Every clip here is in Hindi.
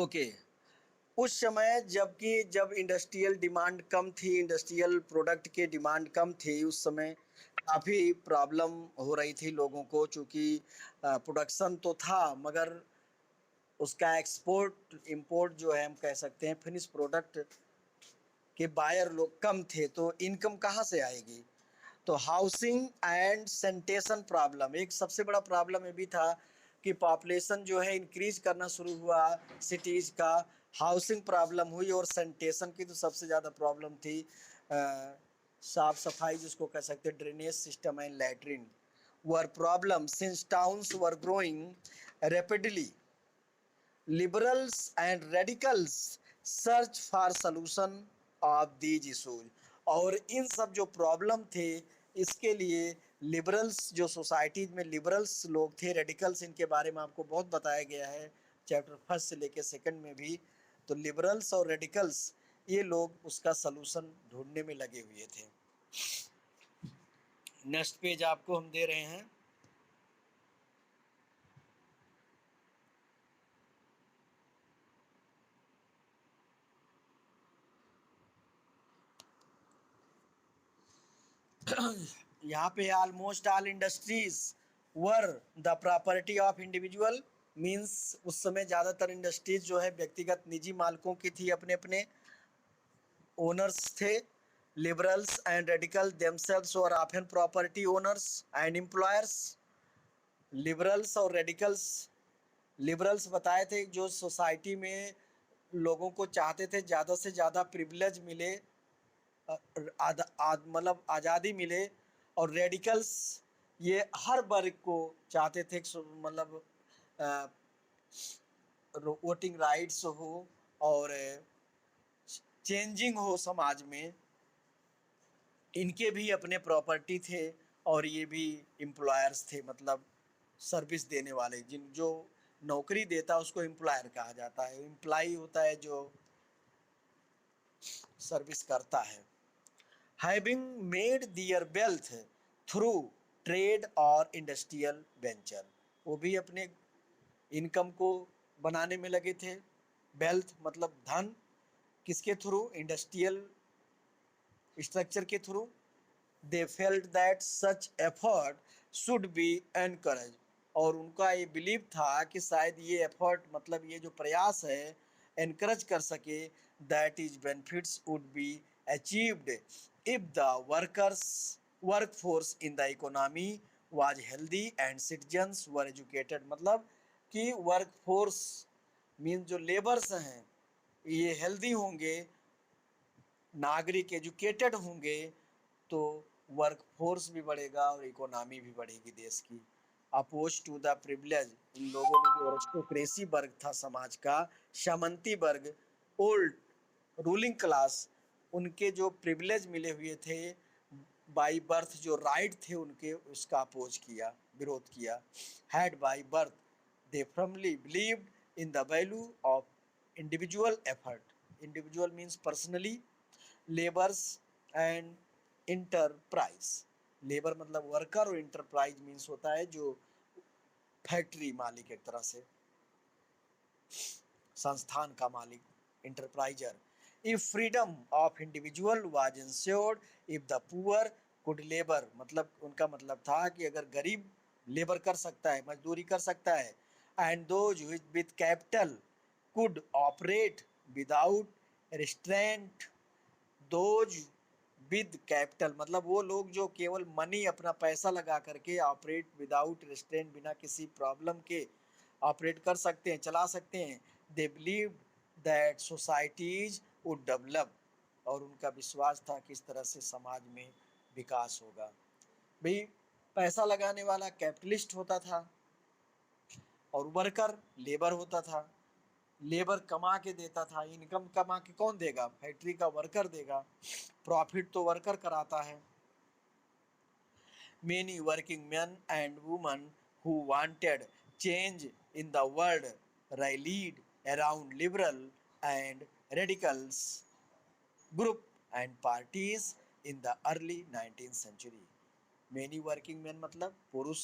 ओके। उस समय जब इंडस्ट्रियल डिमांड कम थी, इंडस्ट्रियल प्रोडक्ट के डिमांड कम थी, उस समय काफ़ी प्रॉब्लम हो रही थी लोगों को, चूँकि प्रोडक्शन तो था मगर उसका एक्सपोर्ट इंपोर्ट जो है हम कह सकते हैं फिनिश प्रोडक्ट के बायर लोग कम थे, तो इनकम कहाँ से आएगी। तो हाउसिंग एंड सैनिटेशन प्रॉब्लम, एक सबसे बड़ा प्रॉब्लम ये भी था कि पॉपुलेशन जो है इंक्रीज करना शुरू हुआ सिटीज़ का, हाउसिंग प्रॉब्लम हुई और सैनिटेशन की तो सबसे ज़्यादा प्रॉब्लम थी। साफ सफाई जिसको कह सकते हैं, drainage system and latrine were problem since towns were growing rapidly. Liberals and radicals search for solution of these issues. और इन सब जो प्रॉब्लम थे इसके लिए लिबरल्स, जो सोसाइटी में लिबरल्स लोग थे, रेडिकल्स, इनके बारे में आपको बहुत बताया गया है चैप्टर फर्स्ट से लेकर सेकंड में भी। तो लिबरल्स और रेडिकल्स ये लोग उसका सलूशन ढूंढने में लगे हुए थे। नेक्स्ट पेज आपको हम दे रहे हैं। यहाँ पे almost all industries were the property of individual, means उस समय ज़्यादातर इंडस्ट्रीज जो है व्यक्तिगत निजी मालिकों की थी, अपने अपने ओनर्स थे। Liberals and radical themselves were often property owners and employers. Liberals और रेडिकल्स, लिबरल्स बताए थे जो सोसाइटी में लोगों को चाहते थे ज़्यादा से ज़्यादा प्रिविलेज मिले, मतलब आज़ादी मिले। और रेडिकल्स ये हर वर्ग को चाहते थे, मतलब वोटिंग राइट्स हो और चेंजिंग हो समाज में। इनके भी अपने प्रॉपर्टी थे और ये भी एम्प्लॉयर्स थे, मतलब सर्विस देने वाले, जिन जो नौकरी देता उसको एम्प्लॉयर कहा जाता है। एम्प्लॉय होता है जो सर्विस करता है। हैविंग मेड दियर वेल्थ थ्रू ट्रेड और इंडस्ट्रियल वेंचर, वो भी अपने इनकम को बनाने में लगे थे। वेल्थ मतलब धन, किसके थ्रू, इंडस्ट्रियल स्ट्रक्चर के through. They felt that such effort should be encourage, और उनका ये बिलीव था कि शायद ये एफर्ट, मतलब ये जो प्रयास है, एनकरेज कर सके। That is benefits would be achieved if the workers workforce in the economy was healthy and citizens were educated, मतलब कि वर्कफोर्स मीन जो लेबर्स हैं ये हेल्दी होंगे, नागरिक एजुकेटेड होंगे, तो वर्क फोर्स भी बढ़ेगा और इकोनॉमी भी बढ़ेगी देश की। अपोज टू द प्रिविलेज, इन लोगों में जो एरिस्टोक्रेसी वर्ग था समाज का, सामंती वर्ग, ओल्ड रूलिंग क्लास, उनके जो प्रिविलेज मिले हुए थे बाई बर्थ, जो राइट थे उनके, उसका अपोज किया, विरोध किया। Had by birth they firmly believed in the value of individual effort. Individual means personally, labours and enterprise. Labour मतलब वर्कर और इंटरप्राइज मीन्स होता है जो फैक्ट्री मालिक, एक तरह से संस्थान का मालिक, enterpriser. If freedom of individual was insured if the poor could labour, मतलब उनका मतलब था कि अगर गरीब लेबर कर सकता है, मजदूरी कर सकता है, and those with capital could operate without restraint. Those with capital मतलब वो लोग जो केवल मनी, अपना पैसा लगा करके ऑपरेट विदाउट रिस्ट्रेंट, बिना किसी प्रॉब्लम के ऑपरेट कर सकते हैं, चला सकते हैं। They believe that societies would develop, और उनका विश्वास था कि इस तरह से समाज में विकास होगा। भाई पैसा लगाने वाला कैपिटलिस्ट होता था और वर्कर लेबर होता था। लेबर कमा के देता था, इनकम कमा के कौन देगा, फैक्ट्री का वर्कर देगा, प्रॉफिट तो वर्कर कराता है। Many working man and woman who wanted change in the world rallied around liberal and radicals group and parties in the early 19th century। Many working man मतलब पुरुष,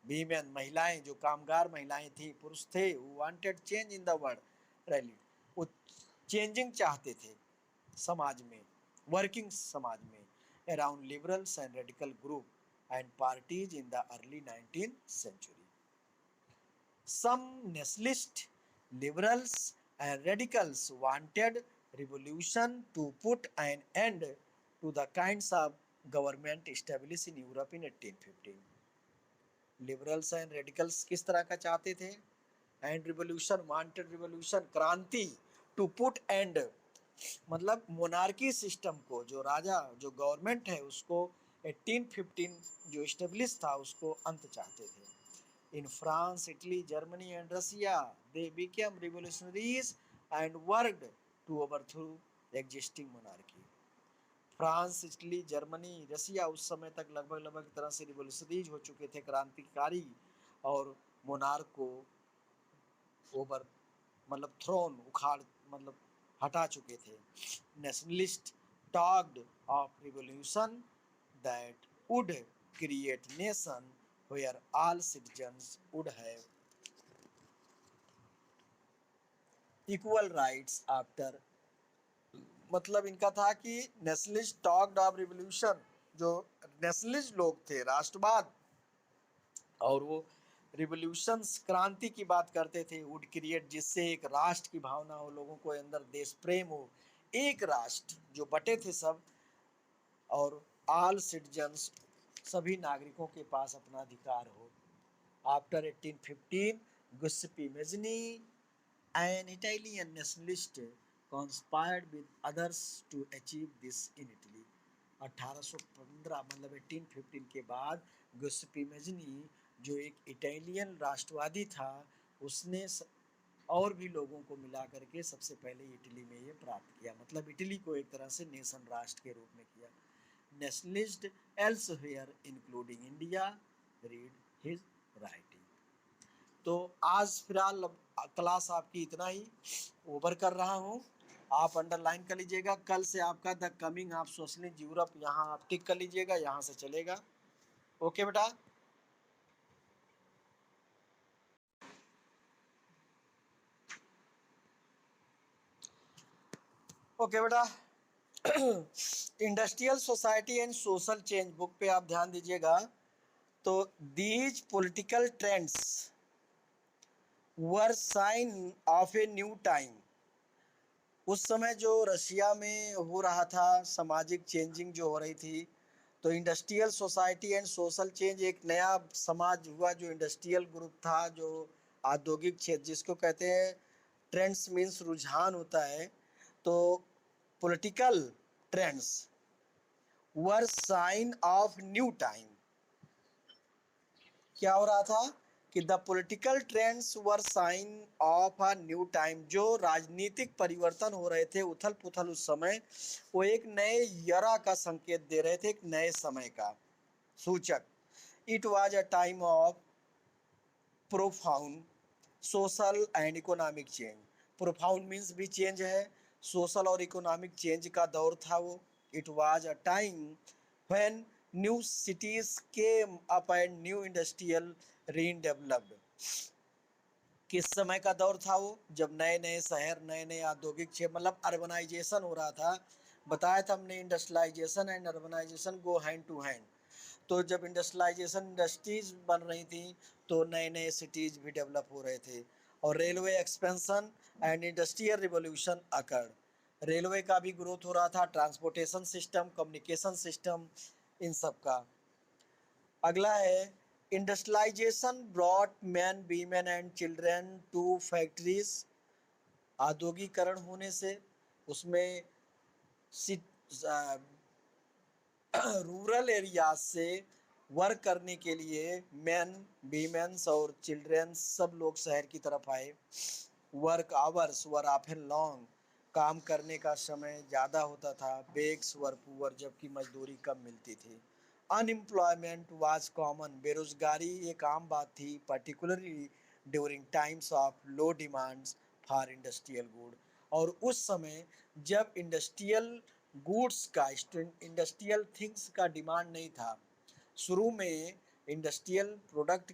वीमेन महिलाएं, जो कामगार महिलाएं थी, पुरुष थे, wanted change in the world, rally, वो चेंजिंग चाहते थे समाज में, वर्किंग समाज में, around liberals and radical group and parties in the early 19th century. Some nationalist liberals and radicals wanted revolution to put an end to the kinds of government established in Europe in 1815. Liberals and radicals किस तरह का चाहते थे? एंड रिवोल्यूशन, वांटेड रिवोल्यूशन, क्रांति, टू पुट एंड मतलब मोनार्की सिस्टम को, जो राजा जो गवर्नमेंट है उसको 1815 जो इस्टेब्लिश था उसको अंत चाहते थे. In France, Italy, Germany, and Russia, they became revolutionaries and worked to overthrow existing monarchy. France, Italy, Germany, Russia उस समय तक लगभग तरह से रिवोल्यूशनरीज हो चुके थे, क्रांतिकारी, और मोनार्क को ओवर मतलब थ्रोन उखाड़ मतलब हटा चुके थे. Nationalist talked of revolution that would create nation where all citizens would have equal rights after. मतलब इनका था कि नेशनलिस्ट टॉक्ड ऑफ रिवोल्यूशन, जो नेशनलिस्ट लोग थे, राष्ट्रवाद, और वो रिवोल्यूशंस क्रांति की बात करते थे, वुड क्रिएट, जिससे एक राष्ट्र की भावना हो, लोगों को अंदर देश प्रेम हो, एक राष्ट्र जो बटे थे सब, और ऑल सिटीजन्स सभी नागरिकों के पास अपना अधिकार हो. After 1815 Giuseppe Mazzini, an Italian nationalist, conspired with others to achieve this in Italy. 1815 मतलब 1815 के बाद Giuseppe Mazzini जो एक इटालियन राष्ट्रवादी था, उसने और भी लोगों को मिला करके सबसे पहले इटली में ये प्राप्त किया. मतलब इटली को एक तरह से नेशन राष्ट्र के रूप में किया. Nationalist elsewhere including India, read his writing. तो आज फिलहाल क्लास आपकी इतना ही ओवर कर रहा हूँ, आप अंडरलाइन कर लीजिएगा. कल से आपका the coming of socialist Europe यहाँ आप टिक कर लीजिएगा, यहाँ से चलेगा. ओके बेटा. ओके बेटा. Industrial society and social change book पे आप ध्यान दीजिएगा. तो these political trends were sign of a new time. उस समय जो रशिया में हो रहा था, सामाजिक चेंजिंग जो हो रही थी, तो industrial society and social change एक नया समाज हुआ, जो इंडस्ट्रियल ग्रुप था, जो औद्योगिक क्षेत्र, जिसको कहते हैं ट्रेंड्स मीन्स रुझान होता है. तो political trends were sign of new time. क्या हो रहा था कि the political trends were sign of a new time. जो राजनीतिक परिवर्तन हो रहे थे, उथल पुथल उस समय, वो एक नए यरा का संकेत दे रहे थे, एक नए समय का सूचक. It was a time of profound social and economic change. Profound means भी चेंज है, सोशल और इकोनॉमिक चेंज का दौर था वो. It was a time when new cities came up and new industrial redeveloped. किस समय का दौर था वो? जब नए नए शहर, नए नए औद्योगिक क्षेत्र, मतलब अर्बनाइजेशन हो रहा था. बताया था हमने, industrialization and urbanization go hand to hand. तो जब इंडस्ट्रियलाइजेशन, इंडस्ट्रीज बन रही थी, तो नए नए सिटीज भी डेवलप हो रहे थे. और railway expansion and industrial revolution occurred. Railway का भी ग्रोथ हो रहा था, ट्रांसपोर्टेशन सिस्टम, कम्युनिकेशन सिस्टम, इन सब का. अगला है industrialization brought man, women and children to factories. औद्योगिकरण होने से उसमें रूरल एरियाज से वर्क करने के लिए मैन, वीमेन्स और चिल्ड्रेन सब लोग शहर की तरफ आए. Work hours were often long. काम करने का समय ज़्यादा होता था. बेग्स वर पुअर, जबकि मजदूरी कम मिलती थी. Unemployment was common. बेरोजगारी एक आम बात थी, particularly during times of low demands for industrial good. और उस समय जब इंडस्ट्रियल गुड्स का, इंडस्ट्रियल थिंग्स का डिमांड नहीं था. शुरू में इंडस्ट्रियल प्रोडक्ट